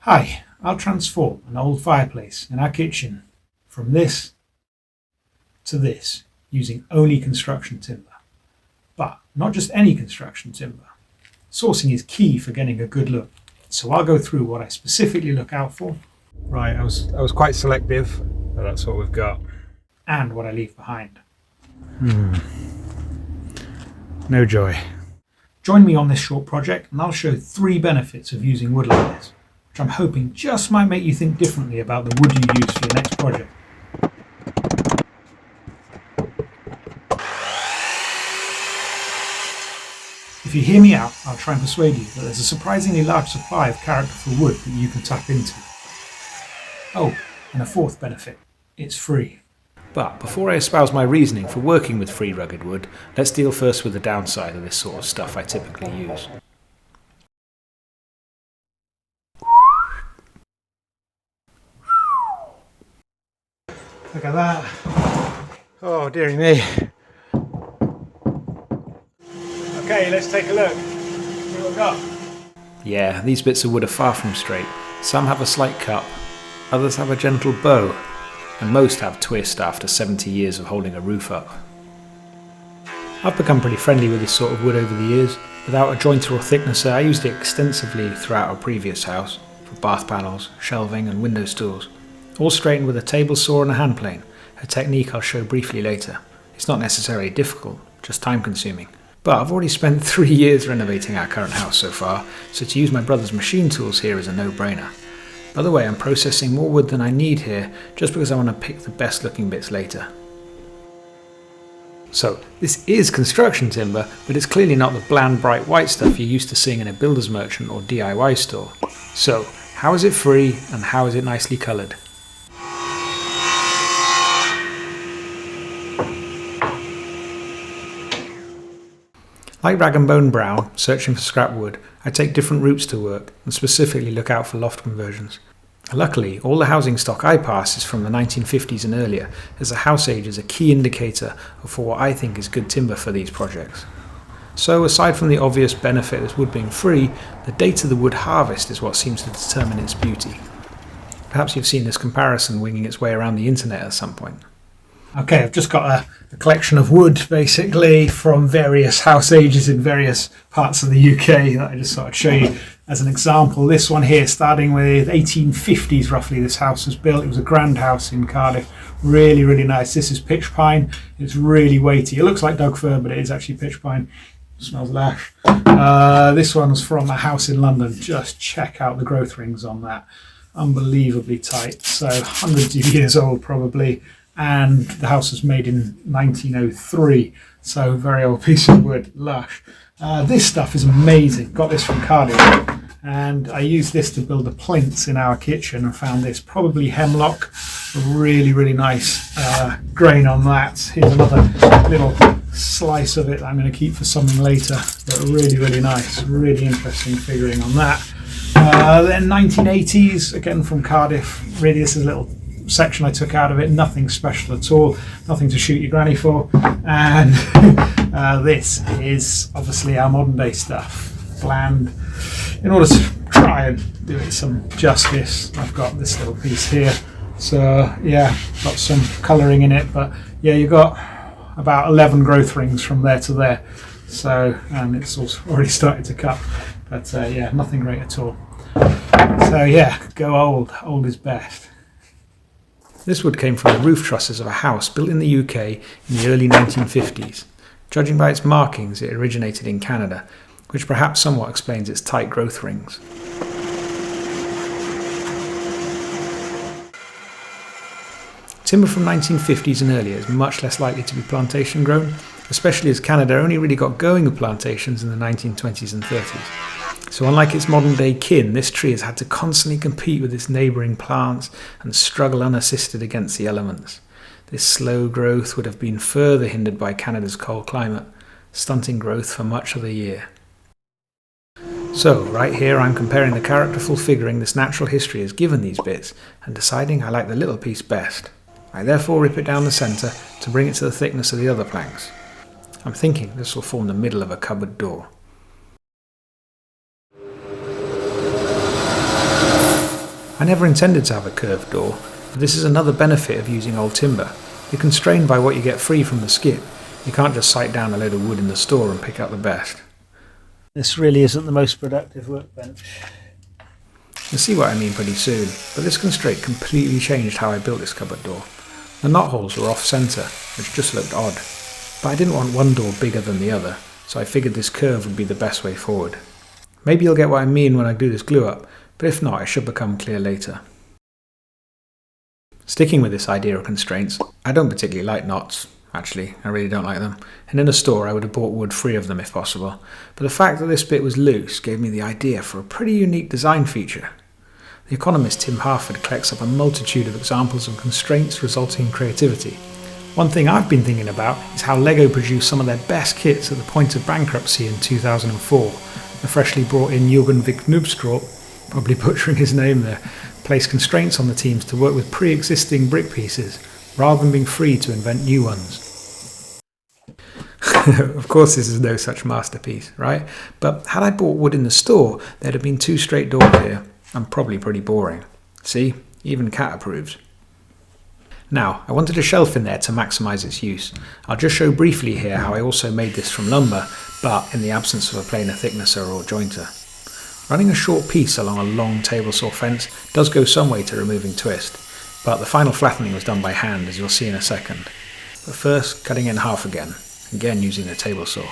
Hi, I'll transform an old fireplace in our kitchen from this to this using only construction timber. But not just any construction timber. Sourcing is key for getting a good look. So I'll go through what I specifically look out for. Right, I was quite selective, but that's what we've got. And what I leave behind. No joy. Join me on this short project and I'll show 3 benefits of using wood like this, which I'm hoping just might make you think differently about the wood you use for your next project. If you hear me out, I'll try and persuade you that there's a surprisingly large supply of characterful wood that you can tap into. Oh, and a 4th benefit, it's free. But before I espouse my reasoning for working with free rugged wood, let's deal first with the downside of this sort of stuff I typically use. Look at that. Oh, dearie me. Okay, let's take a look. See what we've got. Yeah, these bits of wood are far from straight. Some have a slight cup, others have a gentle bow, and most have twist after 70 years of holding a roof up. I've become pretty friendly with this sort of wood over the years. Without a jointer or thicknesser, I used it extensively throughout our previous house, for bath panels, shelving and window stools. All straightened with a table saw and a hand plane, a technique I'll show briefly later. It's not necessarily difficult, just time consuming. But I've already spent 3 years renovating our current house so far, so to use my brother's machine tools here is a no-brainer. By the way, I'm processing more wood than I need here, just because I want to pick the best looking bits later. So, this is construction timber, but it's clearly not the bland bright white stuff you're used to seeing in a builder's merchant or DIY store. So, how is it free and how is it nicely coloured? Like Rag and Bone Brown, searching for scrap wood, I take different routes to work and specifically look out for loft conversions. Luckily, all the housing stock I pass is from the 1950s and earlier, as the house age is a key indicator for what I think is good timber for these projects. So aside from the obvious benefit of wood being free, the date of the wood harvest is what seems to determine its beauty. Perhaps you've seen this comparison winging its way around the internet at some point. Okay, I've just got a collection of wood basically from various house ages in various parts of the UK that I just thought I'd show you as an example. This one here, starting with 1850s roughly, this house was built. It was a grand house in Cardiff. Really, really nice. This is pitch pine. It's really weighty. It looks like Doug fir, but it is actually pitch pine. It smells lash. This one's from a house in London. Just check out the growth rings on that. Unbelievably tight. So hundreds of years old probably. And the house was made in 1903, so very old piece of wood, lush. This stuff is amazing. Got this from Cardiff, and I used this to build the plinths in our kitchen and found this, probably hemlock. A really, really nice grain on that. Here's another little slice of it that I'm going to keep for something later, but really, really nice. Really interesting figuring on that. Then 1980s, again from Cardiff. Really, this is a little section I took out of it, nothing special at all, nothing to shoot your granny for. And this is obviously our modern day stuff, bland. In order to try and do it some justice, I've got this little piece here, so yeah, got some colouring in it, but yeah, you've got about 11 growth rings from there to there, so, and it's also already started to cut, but yeah, nothing great at all. So yeah, go old is best. This wood came from the roof trusses of a house built in the UK in the early 1950s. Judging by its markings, it originated in Canada, which perhaps somewhat explains its tight growth rings. Timber from 1950s and earlier is much less likely to be plantation grown, especially as Canada only really got going with plantations in the 1920s and 30s. So unlike its modern day kin, this tree has had to constantly compete with its neighbouring plants and struggle unassisted against the elements. This slow growth would have been further hindered by Canada's cold climate, stunting growth for much of the year. So right here I'm comparing the characterful figuring this natural history has given these bits and deciding I like the little piece best. I therefore rip it down the centre to bring it to the thickness of the other planks. I'm thinking this will form the middle of a cupboard door. I never intended to have a curved door, but this is another benefit of using old timber. You're constrained by what you get free from the skip. You can't just sight down a load of wood in the store and pick out the best. This really isn't the most productive workbench. You'll see what I mean pretty soon, but this constraint completely changed how I built this cupboard door. The knot holes were off centre, which just looked odd. But I didn't want one door bigger than the other, so I figured this curve would be the best way forward. Maybe you'll get what I mean when I do this glue up, but if not, it should become clear later. Sticking with this idea of constraints, I don't particularly like knots. Actually, I really don't like them. And in a store I would have bought wood free of them if possible. But the fact that this bit was loose gave me the idea for a pretty unique design feature. The economist Tim Harford collects up a multitude of examples of constraints resulting in creativity. One thing I've been thinking about is how LEGO produced some of their best kits at the point of bankruptcy in 2004. The freshly brought in Jürgen Wicknubstrop, probably butchering his name there, placed constraints on the teams to work with pre-existing brick pieces, rather than being free to invent new ones. Of course this is no such masterpiece, right? But had I bought wood in the store, there'd have been 2 straight doors here, and probably pretty boring. See, even Cat approves. Now, I wanted a shelf in there to maximise its use. I'll just show briefly here how I also made this from lumber, but in the absence of a planer thicknesser or jointer. Running a short piece along a long table saw fence does go some way to removing twist, but the final flattening was done by hand, as you'll see in a second. But first, cutting it in half again using the table saw.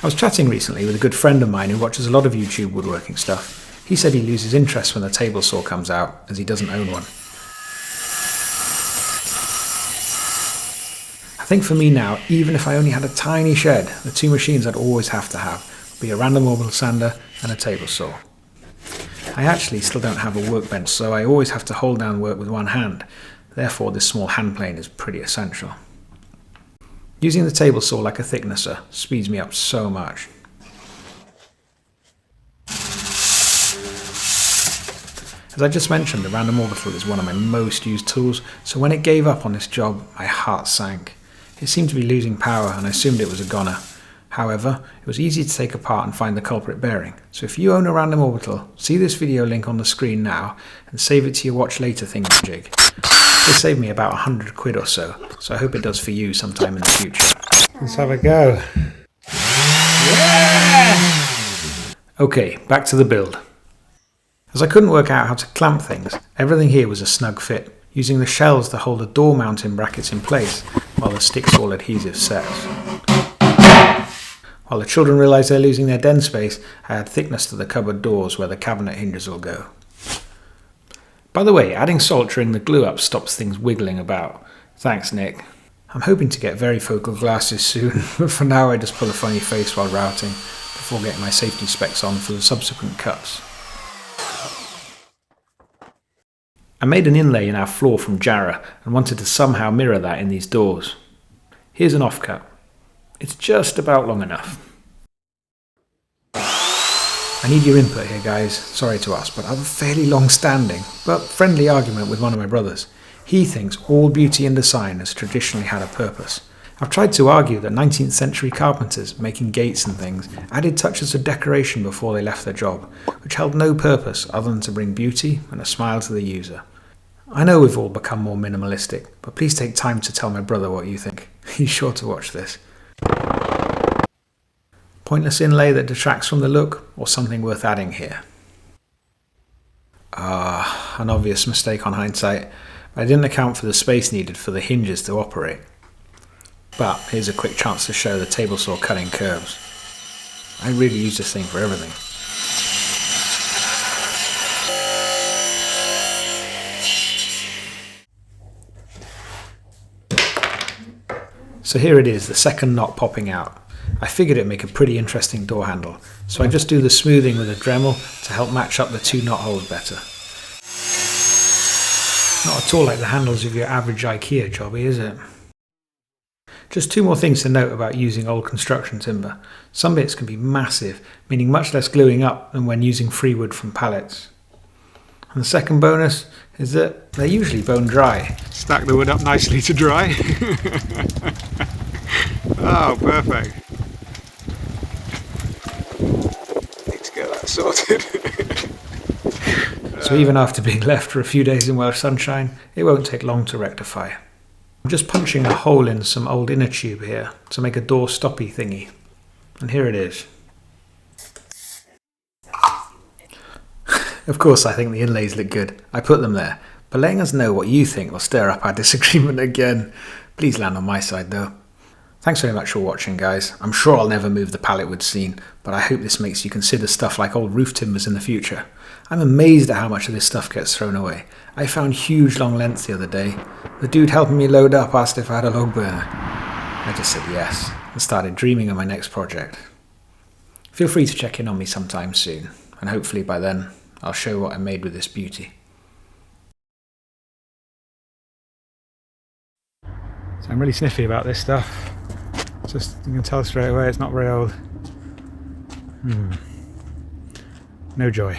I was chatting recently with a good friend of mine who watches a lot of YouTube woodworking stuff. He said he loses interest when the table saw comes out, as he doesn't own one. I think for me now, even if I only had a tiny shed, the 2 machines I'd always have to have would be a random orbital sander and a table saw. I actually still don't have a workbench, so I always have to hold down work with one hand. Therefore, this small hand plane is pretty essential. Using the table saw like a thicknesser speeds me up so much. As I just mentioned, the random orbital is one of my most used tools, so when it gave up on this job, my heart sank. It seemed to be losing power and I assumed it was a goner. However, it was easy to take apart and find the culprit bearing. So if you own a random orbital, see this video link on the screen now and save it to your watch later thingamajig. It saved me about £100 or so I hope it does for you sometime in the future. Let's have a go. Yeah! Okay, back to the build. As I couldn't work out how to clamp things, everything here was a snug fit, using the shells to hold the door mounting brackets in place while the stick-sawed adhesive sets. While the children realised they're losing their den space, I had thickness to the cupboard doors where the cabinet hinges will go. By the way, adding salt during the glue up stops things wiggling about. Thanks, Nick. I'm hoping to get varifocal glasses soon, but for now I just pull a funny face while routing, before getting my safety specs on for the subsequent cuts. I made an inlay in our floor from Jarrah and wanted to somehow mirror that in these doors. Here's an offcut. It's just about long enough. I need your input here, guys. Sorry to ask, but I have a fairly long-standing but friendly argument with one of my brothers. He thinks all beauty and design has traditionally had a purpose. I've tried to argue that 19th century carpenters making gates and things added touches of decoration before they left their job, which held no purpose other than to bring beauty and a smile to the user. I know we've all become more minimalistic, but please take time to tell my brother what you think. He's sure to watch this. Pointless inlay that detracts from the look, or something worth adding here? An obvious mistake on hindsight. I didn't account for the space needed for the hinges to operate. But here's a quick chance to show the table saw cutting curves. I really use this thing for everything. So here it is, the second knot popping out. I figured it'd make a pretty interesting door handle, so I just do the smoothing with a Dremel to help match up the 2 knot holes better. Not at all like the handles of your average IKEA jobby, is it? Just 2 more things to note about using old construction timber. Some bits can be massive, meaning much less gluing up than when using free wood from pallets. And the second bonus is that they're usually bone dry. Stack the wood up nicely to dry. Oh, perfect. sorted. So even after being left for a few days in Welsh sunshine, it won't take long to rectify. I'm just punching a hole in some old inner tube here to make a door stoppy thingy. And here it is. Of course I think the inlays look good. I put them there. But letting us know what you think will stir up our disagreement again. Please land on my side though. Thanks very much for watching, guys. I'm sure I'll never move the pallet wood scene, but I hope this makes you consider stuff like old roof timbers in the future. I'm amazed at how much of this stuff gets thrown away. I found huge long lengths the other day. The dude helping me load up asked if I had a log burner. I just said yes, and started dreaming of my next project. Feel free to check in on me sometime soon, and hopefully by then, I'll show what I made with this beauty. So I'm really sniffy about this stuff. Just, you can tell straight away it's not very old. No joy.